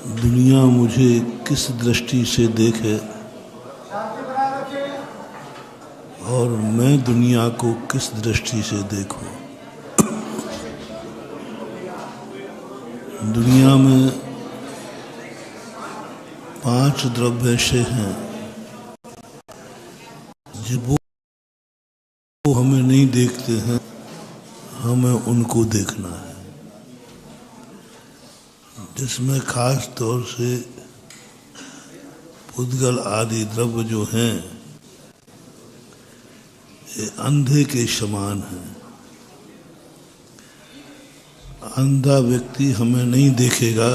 दुनिया मुझे किस दृष्टि से देखे और मैं दुनिया को किस दृष्टि से देखूं। दुनिया में 5 द्रव्य हैं जो वो हमें नहीं देखते हैं, हमें उनको देखना है। जिसमें खास तौर से पुद्गल आदि द्रव्य जो हैं ये अंधे के समान हैं। अंधा व्यक्ति हमें नहीं देखेगा,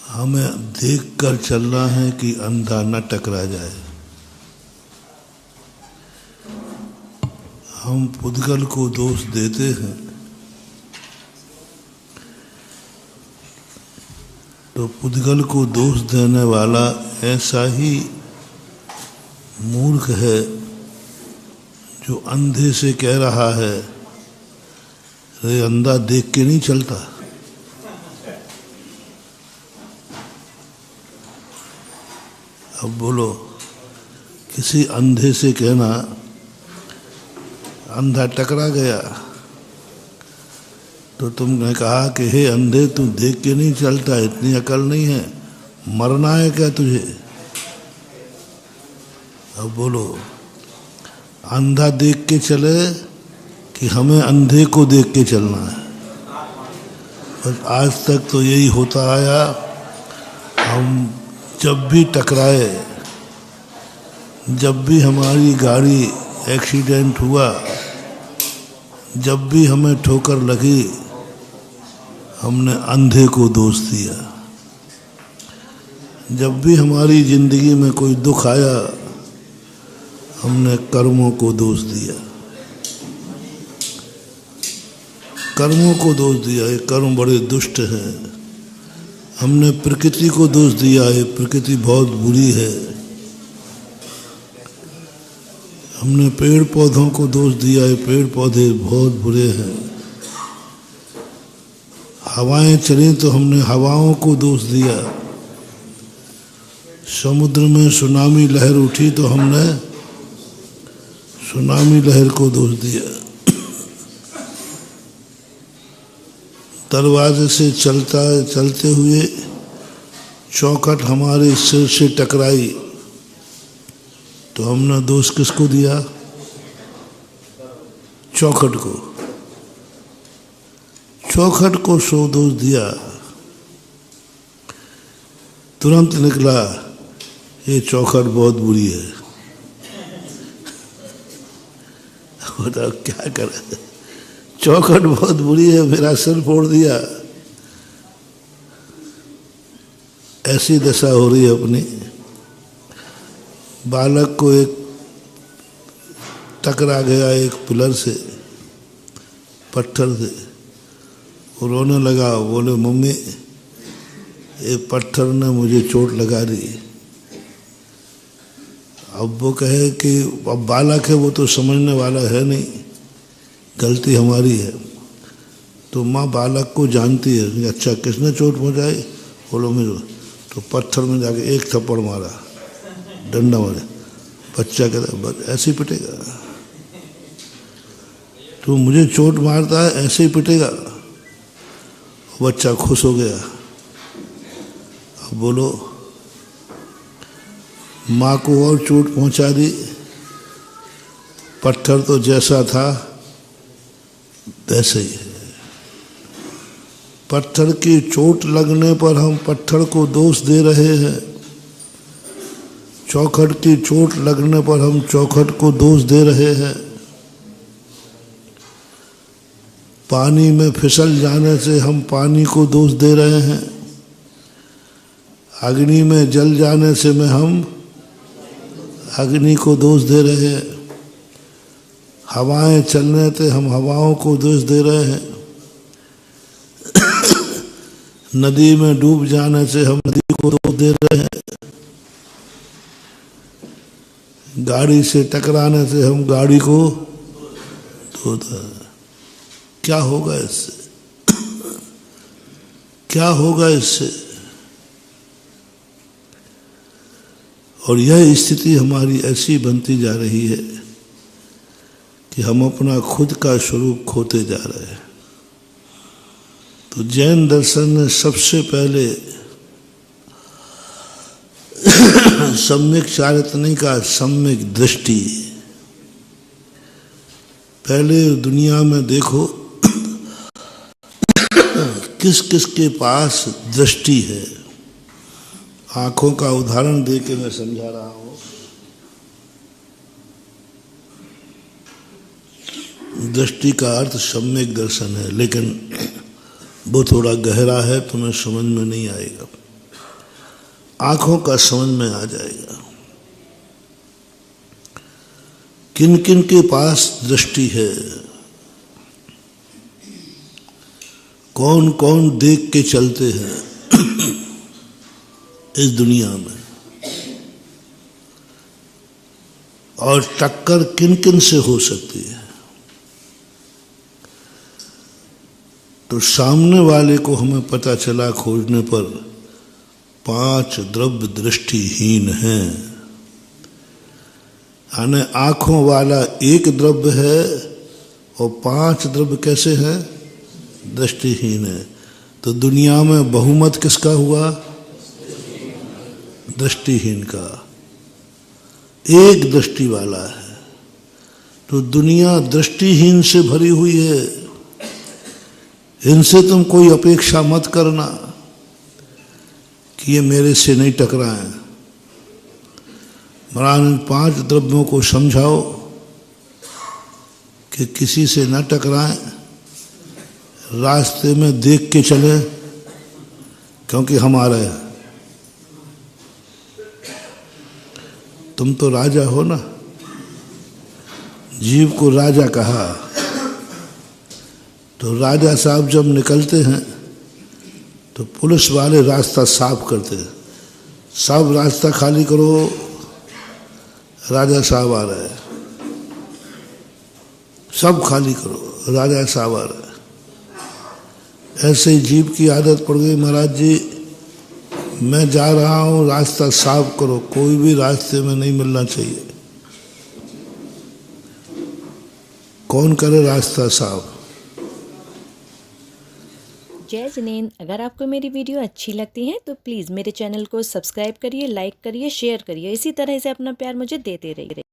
हमें देखकर चलना है कि अंधा न टकरा जाए। हम पुद्गल को दोष देते हैं तो पुद्गल को दोष देने वाला ऐसा ही मूर्ख है जो अंधे से कह रहा है अरे अंधा देख के नहीं चलता। अब बोलो, किसी अंधे से कहना अंधा टकरा गया तो तुमने कहा कि हे अंधे तू देख के नहीं चलता, इतनी अकल नहीं है, मरना है क्या तुझे। अब बोलो, अंधा देख के चले कि हमें अंधे को देख के चलना है। बस आज तक तो यही होता आया। हम जब भी टकराए, जब भी हमारी गाड़ी एक्सीडेंट हुआ, जब भी हमें ठोकर लगी, हमने अंधे को दोष दिया। जब भी हमारी जिंदगी में कोई दुख आया, हमने कर्मों को दोष दिया। कर्मों को दोष दिया, ये कर्म बड़े दुष्ट हैं। हमने प्रकृति को दोष दिया, ये प्रकृति बहुत बुरी है। हमने पेड़ पौधों को दोष दिया, ये पेड़ पौधे बहुत बुरे हैं। हवाएं चली तो हमने हवाओं को दोष दिया। समुद्र में सुनामी लहर उठी तो हमने सुनामी लहर को दोष दिया। दरवाजे से चलते हुए चौखट हमारे सिर से टकराई तो हमने दोष किसको दिया? चौखट को। चौखट को सो दोष दिया। तुरंत निकला ये चौखट बहुत बुरी है। बताओ क्या करे, चौखट बहुत बुरी है, मेरा सिर फोड़ दिया। ऐसी दशा हो रही है अपनी। बालक को एक टकरा गया एक पिलर से, पत्थर से, वो रोने लगा। बोले मम्मी ये पत्थर ने मुझे चोट लगा दी। अब वो कहे कि अब बालक है, वो तो समझने वाला है नहीं, गलती हमारी है। तो माँ बालक को जानती है, अच्छा किसने चोट पहुँचाई? बोलो मुझे। तो पत्थर में जाके एक थप्पड़ मारा, डंडा मारे। बच्चा कहता बस ऐसे ही पिटेगा, तो मुझे चोट मारता है ऐसे ही पिटेगा। बच्चा खुश हो गया। अब बोलो, माँ को और चोट पहुंचा दी। पत्थर तो जैसा था वैसे ही है। पत्थर की चोट लगने पर हम पत्थर को दोष दे रहे हैं। चौखट की चोट लगने पर हम चौखट को दोष दे रहे हैं। पानी में फिसल जाने से हम पानी को दोष दे रहे हैं। अग्नि में जल जाने से में हम अग्नि को दोष दे रहे हैं। हवाएं चलने से हम हवाओं को दोष दे रहे हैं। नदी में डूब जाने से हम नदी को दोष दे रहे हैं। गाड़ी से टकराने से हम गाड़ी को तो क्या होगा इससे? क्या होगा इससे। और यह स्थिति हमारी ऐसी बनती जा रही है कि हम अपना खुद का स्वरूप खोते जा रहे हैं। तो जैन दर्शन ने सबसे पहले सम्यक चारित्रिका सम्यक दृष्टि, पहले दुनिया में देखो किस किस के पास दृष्टि है। आंखों का उदाहरण दे के मैं समझा रहा हूं। दृष्टि का अर्थ सम्यक दर्शन है, लेकिन वो थोड़ा गहरा है, तुम्हें समझ में नहीं आएगा। आंखों का समझ में आ जाएगा। किन किन के पास दृष्टि है, कौन कौन देख के चलते हैं इस दुनिया में, और टक्कर किन किन से हो सकती है। तो सामने वाले को हमें पता चला खोजने पर 5 द्रव्य दृष्टिहीन हैं। यानी आंखों वाला एक द्रव्य है और 5 द्रव्य कैसे हैं, दृष्टिहीन है। तो दुनिया में बहुमत किसका हुआ, दृष्टिहीन का। एक दृष्टि वाला है। तो दुनिया दृष्टिहीन से भरी हुई है। इनसे तुम कोई अपेक्षा मत करना कि ये मेरे से नहीं टकराए। महाराज इन 5 द्रव्यों को समझाओ कि किसी से न टकराएं, रास्ते में देख के चले, क्योंकि हमारा है। तुम तो राजा हो ना, जीव को राजा कहा। तो राजा साहब जब निकलते हैं तो पुलिस वाले रास्ता साफ करते हैं, सब रास्ता खाली करो, राजा साहब आ रहे हैं, सब खाली करो, राजा साहब आ रहे हैं। ऐसे ही जीव की आदत पड़ गई, महाराज जी मैं जा रहा हूं, रास्ता साफ करो, कोई भी रास्ते में नहीं मिलना चाहिए। कौन करे रास्ता साफ। जय जिनेंद्र, अगर आपको मेरी वीडियो अच्छी लगती है तो प्लीज़ मेरे चैनल को सब्सक्राइब करिए, लाइक करिए, शेयर करिए। इसी तरह से अपना प्यार मुझे देते रहिए।